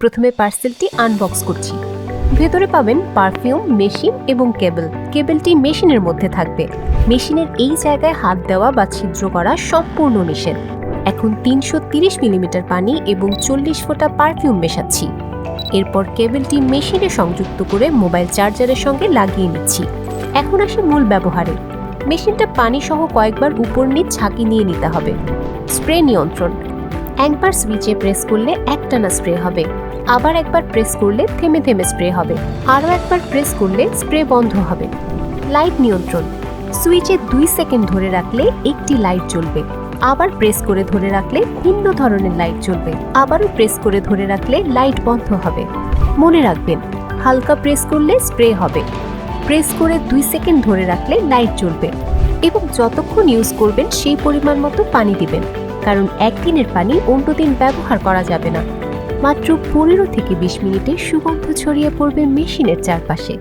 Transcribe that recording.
প্রথমে পার্সেলটি আনবক্স করছি। ভেতরে পাবেন পারফিউম, মেশিন এবং কেবল। কেবলটি মেশিনের মধ্যে থাকবে। মেশিনের এই জায়গায় হাত দেওয়া বা ছিদ্র করা সম্পূর্ণ নিষেধ। এখন 330 মিলিমিটার পানি এবং 40 ফোঁটা পারফিউম মেশাচ্ছি। এরপর কেবলটি মেশিনে সংযুক্ত করে মোবাইল চার্জারের সঙ্গে লাগিয়ে নিচ্ছি। এখন আসি মূল ব্যবহারে। মেশিনটা পানি সহ কয়েকবার উপর নিচ ঝাঁকি নিয়ে নিতে হবে। স্প্রে নিয়ন্ত্রণ। একবার সুইচে প্রেস করলে একটানা স্প্রে হবে, আবার একবার প্রেস করলে থেমে থেমে স্প্রে হবে, আরও একবার প্রেস করলে স্প্রে বন্ধ হবে। লাইট নিয়ন্ত্রণ। সুইচে 2 সেকেন্ড ধরে রাখলে একটি লাইট জ্বলবে, আবার প্রেস করে ধরে রাখলে ভিন্ন ধরনের লাইট জ্বলবে, আবারও প্রেস করে ধরে রাখলে লাইট বন্ধ হবে। মনে রাখবেন, হালকা প্রেস করলে স্প্রে হবে, প্রেস করে 2 সেকেন্ড ধরে রাখলে লাইট জ্বলবে এবং যতক্ষণ ইউজ করবেন সেই পরিমাণ মতো পানি দিবেন, কারণ একদিনের পানি অন্য দিন ব্যবহার করা যাবে না। মাত্র 15 থেকে 20 মিনিটে সুগন্ধ ছড়িয়ে পড়বে মেশিনের চারপাশে।